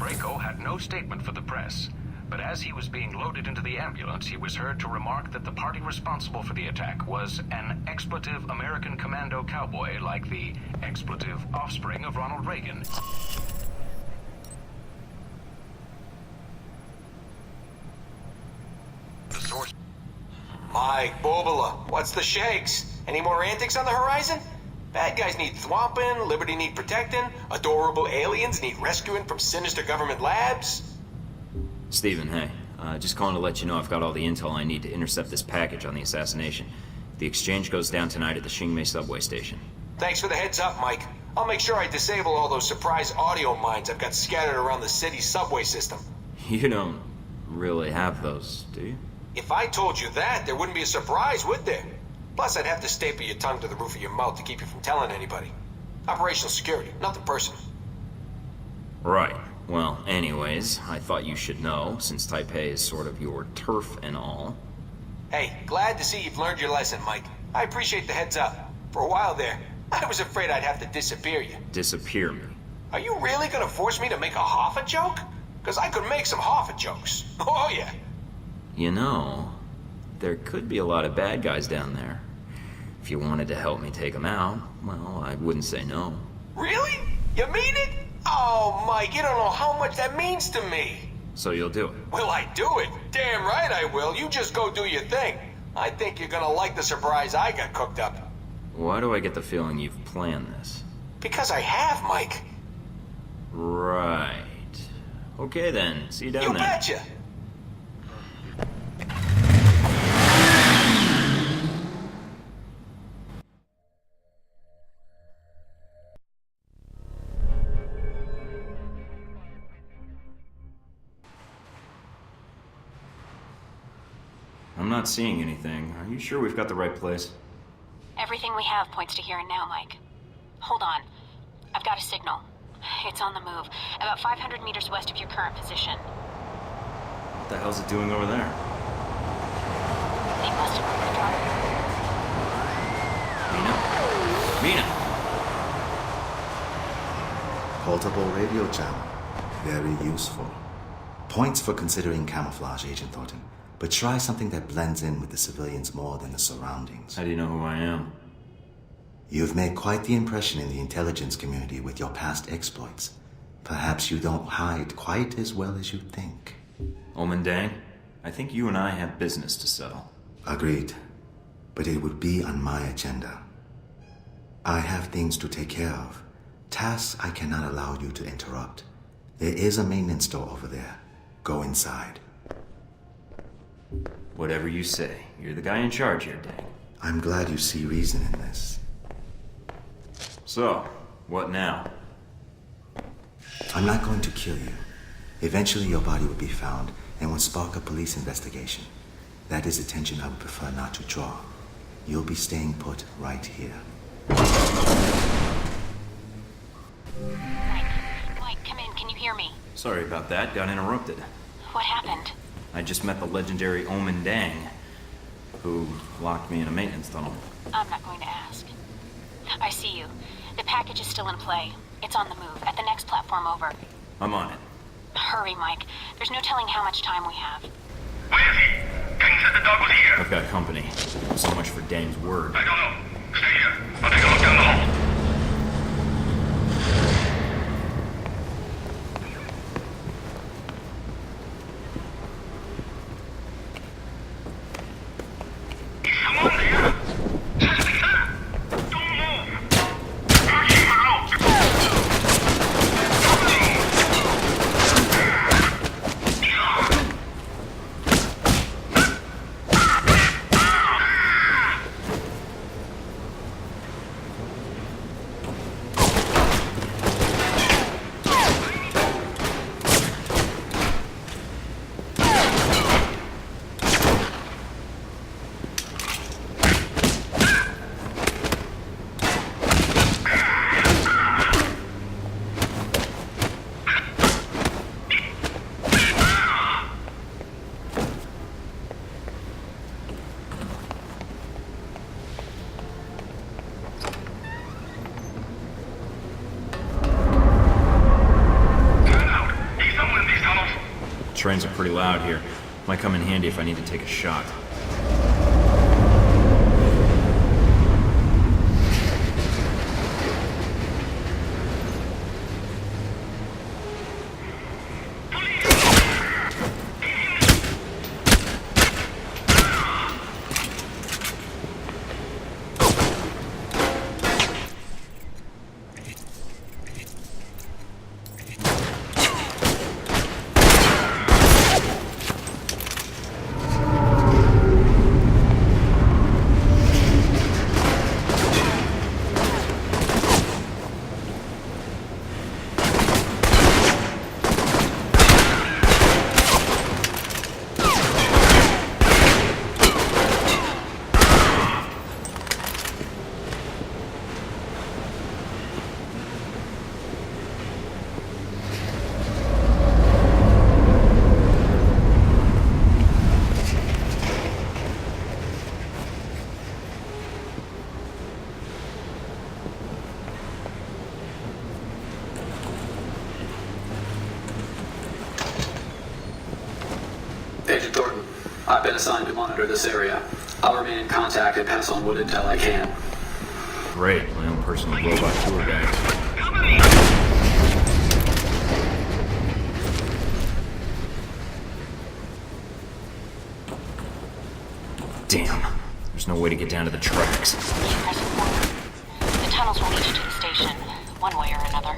Braco had no statement for the press, but as he was being loaded into the ambulance, he was heard to remark that the party responsible for the attack was an expletive American commando cowboy like the expletive offspring of Ronald Reagan. The source... Mike, Bobola, what's the shakes? Any more antics on the horizon? Bad guys need thwomping, liberty need protecting, adorable aliens need rescuing from sinister government labs. Steven, hey. Just calling to let you know I've got all the intel I need to intercept this package on the assassination. The exchange goes down tonight at the Xingmei subway station. Thanks for the heads up, Mike. I'll make sure I disable all those surprise audio mines I've got scattered around the city's subway system. You don't really have those, do you? If I told you that, there wouldn't be a surprise, would there? Plus, I'd have to staple your tongue to the roof of your mouth to keep you from telling anybody. Operational security, nothing personal. Right. Well, anyways, I thought you should know, since Taipei is sort of your turf and all. Hey, glad to see you've learned your lesson, Mike. I appreciate the heads up. For a while there, I was afraid I'd have to disappear you. Disappear me? Are you really gonna force me to make a Hoffa joke? Because I could make some Hoffa jokes. Oh, yeah. You know, there could be a lot of bad guys down there. If you wanted to help me take them out, well, I wouldn't say no. Really? You mean it? Oh, Mike, you don't know how much that means to me. So you'll do it? Will I do it? Damn right I will. You just go do your thing. I think you're gonna like the surprise I got cooked up. Why do I get the feeling you've planned this? Because I have, Mike. Right. Okay then, see you down there. You betcha. I'm not seeing anything. Are you sure we've got the right place? Everything we have points to here and now, Mike. Hold on. I've got a signal. It's on the move, about 500 meters west of your current position. What the hell's it doing over there? They must have moved the driver. Mina! Portable radio channel. Very useful. Points for considering camouflage, Agent Thornton. But try something that blends in with the civilians more than the surroundings. How do you know who I am? You've made quite the impression in the intelligence community with your past exploits. Perhaps you don't hide quite as well as you think. Omen Dang, I think you and I have business to settle. Agreed. But it would be on my agenda. I have things to take care of. Tasks I cannot allow you to interrupt. There is a maintenance store over there. Go inside. Whatever you say. You're the guy in charge here, Dang. I'm glad you see reason in this. So, what now? I'm not going to kill you. Eventually your body will be found and will spark a police investigation. That is attention I would prefer not to draw. You'll be staying put right here. Mike, come in. Can you hear me? Sorry about that. Got interrupted. What happened? I just met the legendary Omen Dang, who locked me in a maintenance tunnel. I'm not going to ask. I see you. The package is still in play. It's on the move, at the next platform over. I'm on it. Hurry, Mike. There's no telling how much time we have. Where is he? Dang said the dog was here. I've got company. So much for Dang's word. I don't know. Stay here. I'll take a look down the hall. Is someone there? Suspect! Don't move! I'll keep her out! trains are pretty loud here. Might come in handy if I need to take a shot. Agent Thornton, I've been assigned to monitor this area. I'll remain in contact and pass on what intel I can. Great, my own personal robot tour guide. Cover me! Damn, there's no way to get down to the tracks. Keep pressing forward. The tunnels will lead you to the station, one way or another.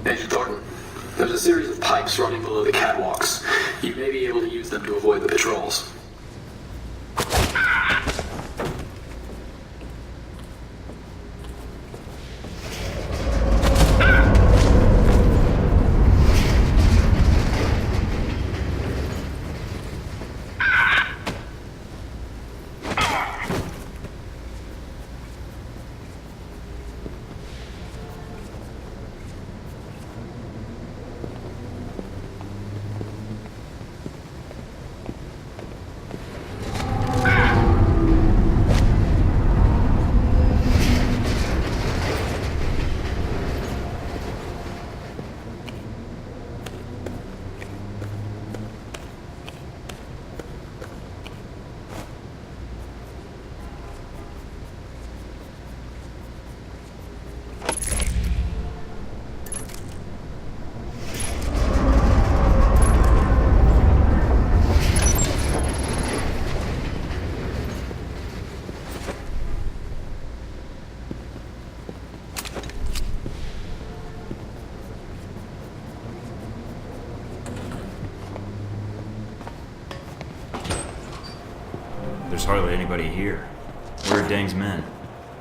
Agent Thornton, there's a series of pipes running below the catwalks. You may be able to use them to avoid the patrols. There's hardly anybody here. Where are Deng's men?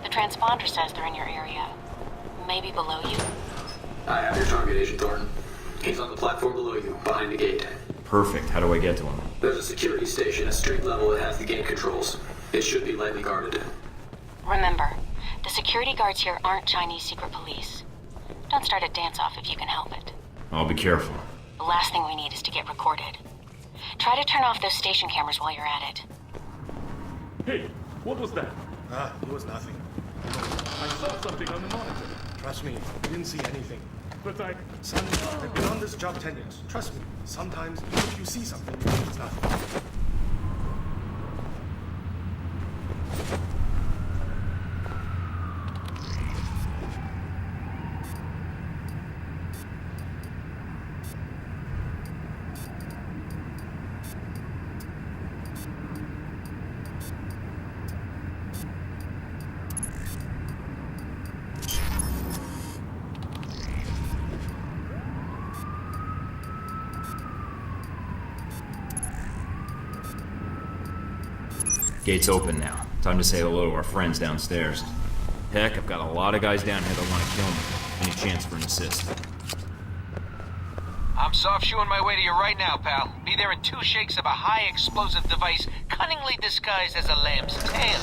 The transponder says they're in your area. Maybe below you. I have your target, Agent Thornton. He's on the platform below you, behind the gate. Perfect. How do I get to him? There's a security station at street level that has the gate controls. It should be lightly guarded. Remember, the security guards here aren't Chinese secret police. Don't start a dance-off if you can help it. I'll be careful. The last thing we need is to get recorded. Try to turn off those station cameras while you're at it. Hey, what was that? It was nothing. I saw something on the monitor. Trust me, I didn't see anything. But Son, I've been on this job 10 years. Trust me, sometimes even if you see something, it's nothing. Gate's open now. Time to say hello to our friends downstairs. Heck, I've got a lot of guys down here that want to kill me. Any chance for an assist? I'm soft shoeing my way to you right now, pal. Be there in 2 shakes of a high explosive device cunningly disguised as a lamb's tail.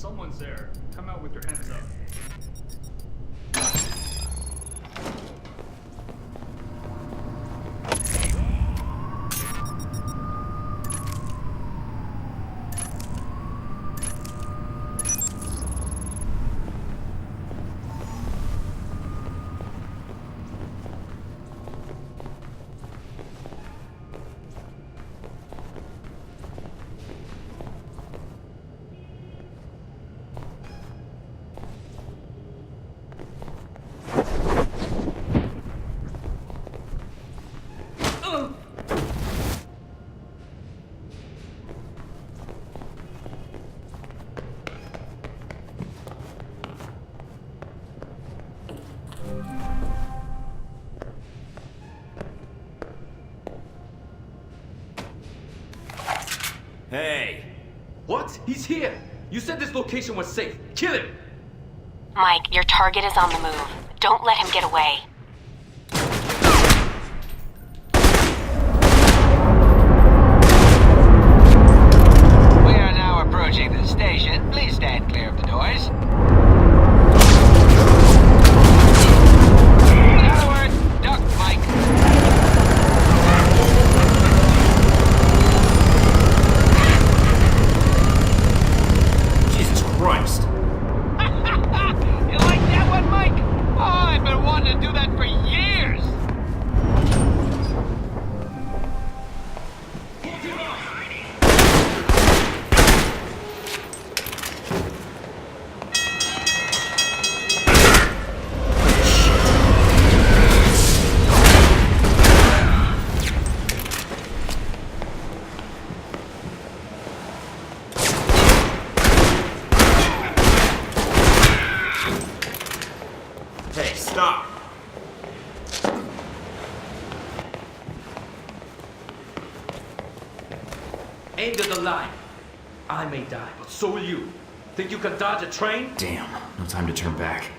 someone's there, come out with your hands up. Hey! What? He's here! You said this location was safe. Kill him! Mike, your target is on the move. Don't let him get away. We are now approaching the station. Please stand clear of the doors. In other words, duck, Mike. Jesus Christ! You like that one, Mike? Oh, I've been wanting to do that for years. Hey, stop! End of the line. I may die, but so will you. Think you can dodge a train? Damn, no time to turn back.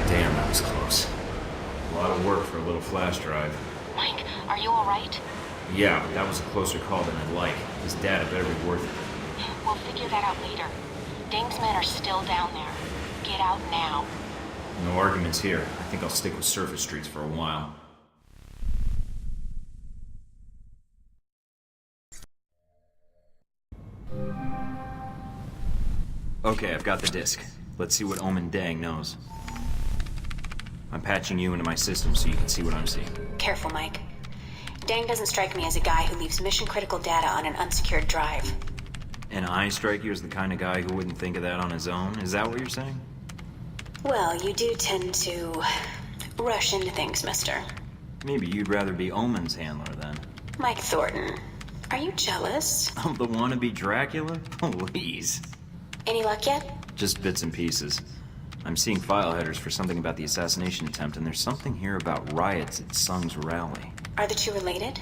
Damn, that was close. A lot of work for a little flash drive. Mike, are you alright? Yeah, but that was a closer call than I'd like. His data better be worth it. We'll figure that out later. Dang's men are still down there. Get out now. No arguments here. I think I'll stick with surface streets for a while. Okay, I've got the disc. Let's see what Omen Dang knows. I'm patching you into my system so you can see what I'm seeing. Careful, Mike. Dang doesn't strike me as a guy who leaves mission-critical data on an unsecured drive. And I strike you as the kind of guy who wouldn't think of that on his own? Is that what you're saying? Well, you do tend to rush into things, mister. Maybe you'd rather be Omen's handler then. Mike Thornton, are you jealous? I'm the wannabe Dracula? Please. Any luck yet? Just bits and pieces. I'm seeing file headers for something about the assassination attempt, and there's something here about riots at Sung's rally. Are the two related?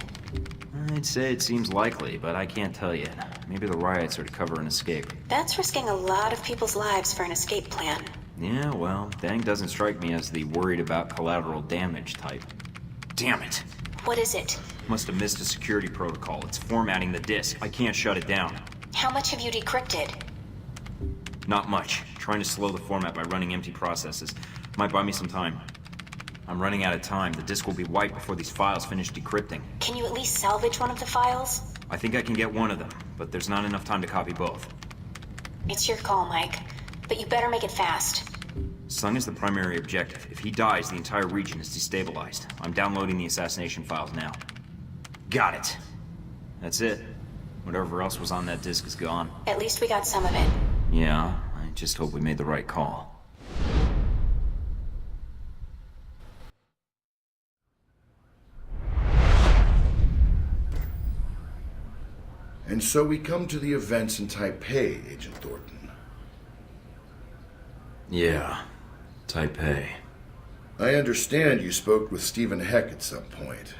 I'd say it seems likely, but I can't tell yet. Maybe the riots are to cover an escape. That's risking a lot of people's lives for an escape plan. Yeah, well, Dang doesn't strike me as the worried about collateral damage type. Damn it! What is it? Must have missed a security protocol. It's formatting the disk. I can't shut it down. How much have you decrypted? Not much. Trying to slow the format by running empty processes. Might buy me some time. I'm running out of time. The disk will be wiped before these files finish decrypting. Can you at least salvage one of the files? I think I can get one of them, but there's not enough time to copy both. It's your call, Mike. But you better make it fast. Sung is the primary objective. If he dies, the entire region is destabilized. I'm downloading the assassination files now. Got it. That's it. Whatever else was on that disk is gone. At least we got some of it. Yeah, I just hope we made the right call. And so we come to the events in Taipei, Agent Thornton. Yeah, Taipei. I understand you spoke with Stephen Heck at some point.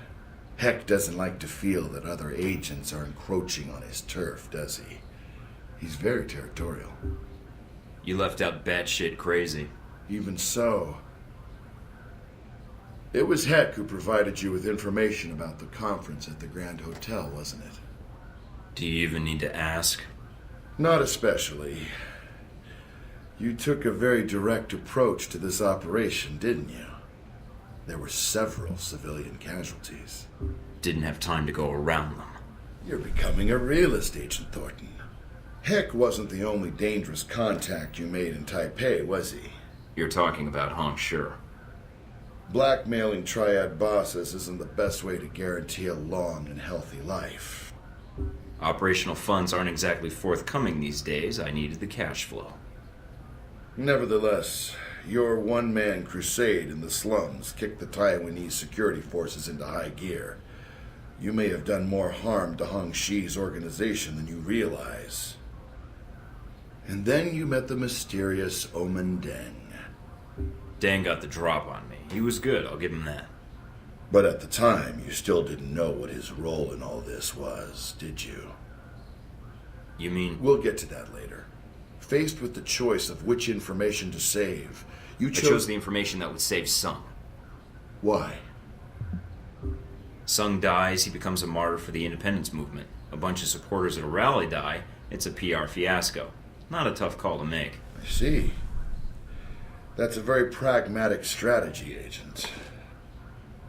Heck doesn't like to feel that other agents are encroaching on his turf, does he? He's very territorial. You left out batshit crazy. Even so. It was Heck who provided you with information about the conference at the Grand Hotel, wasn't it? Do you even need to ask? Not especially. You took a very direct approach to this operation, didn't you? There were several civilian casualties. Didn't have time to go around them. You're becoming a realist, Agent Thornton. Heck wasn't the only dangerous contact you made in Taipei, was he? You're talking about Hong Shi. Blackmailing Triad bosses isn't the best way to guarantee a long and healthy life. Operational funds aren't exactly forthcoming these days. I needed the cash flow. Nevertheless, your one-man crusade in the slums kicked the Taiwanese security forces into high gear. You may have done more harm to Hong Shi's organization than you realize. And then you met the mysterious Omen Deng. Deng got the drop on me. He was good, I'll give him that. But at the time, you still didn't know what his role in all this was, did you? You mean... We'll get to that later. Faced with the choice of which information to save, you I chose the information that would save Sung. Why? Sung dies, he becomes a martyr for the independence movement. A bunch of supporters at a rally die, it's a PR fiasco. Not a tough call to make. I see. That's a very pragmatic strategy, Agent.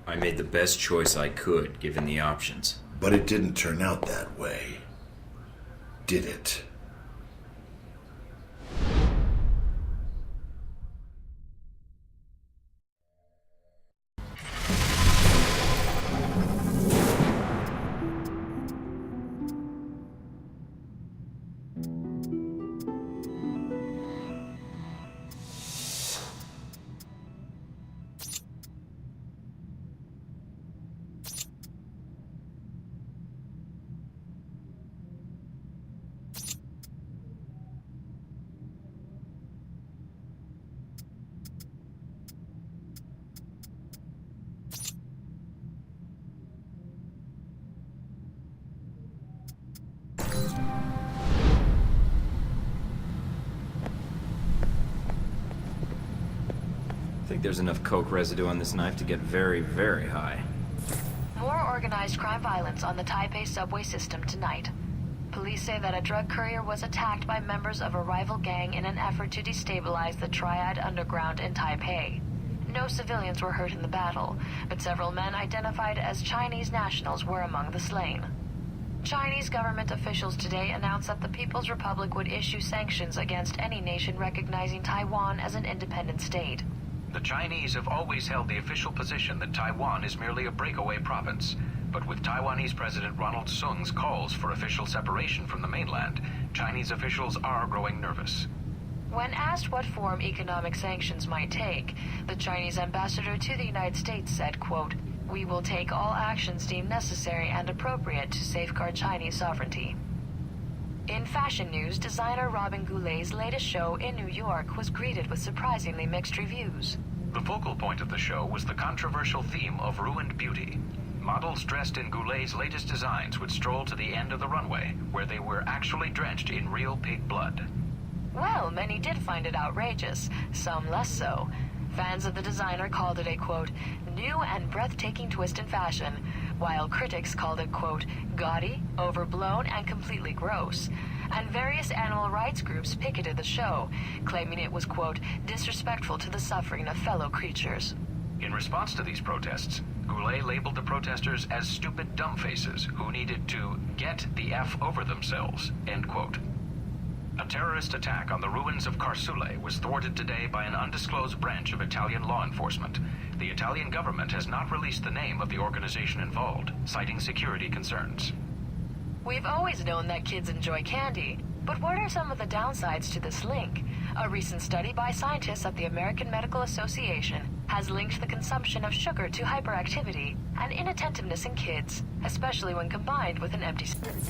I made the best choice I could, given the options. But it didn't turn out that way. Did it? I think there's enough coke residue on this knife to get very, very high. More organized crime violence on the Taipei subway system tonight. Police say that a drug courier was attacked by members of a rival gang in an effort to destabilize the Triad Underground in Taipei. No civilians were hurt in the battle, but several men identified as Chinese nationals were among the slain. Chinese government officials today announced that the People's Republic would issue sanctions against any nation recognizing Taiwan as an independent state. The Chinese have always held the official position that Taiwan is merely a breakaway province. But with Taiwanese President Ronald Sung's calls for official separation from the mainland, Chinese officials are growing nervous. When asked what form economic sanctions might take, the Chinese ambassador to the United States said, quote, "We will take all actions deemed necessary and appropriate to safeguard Chinese sovereignty." In fashion news, designer Robin Goulet's latest show in New York was greeted with surprisingly mixed reviews. The focal point of the show was the controversial theme of ruined beauty. Models dressed in Goulet's latest designs would stroll to the end of the runway, where they were actually drenched in real pig blood. Well, many did find it outrageous, some less so. Fans of the designer called it a, quote, new and breathtaking twist in fashion, while critics called it, quote, gaudy, overblown, and completely gross. And various animal rights groups picketed the show, claiming it was, quote, disrespectful to the suffering of fellow creatures. In response to these protests, Goulet labeled the protesters as stupid dumbfaces who needed to get the F over themselves, end quote. A terrorist attack on the ruins of Karsule was thwarted today by an undisclosed branch of Italian law enforcement. The Italian government has not released the name of the organization involved, citing security concerns. We've always known that kids enjoy candy, but what are some of the downsides to this link? A recent study by scientists at the American Medical Association has linked the consumption of sugar to hyperactivity and inattentiveness in kids, especially when combined with an empty stomach.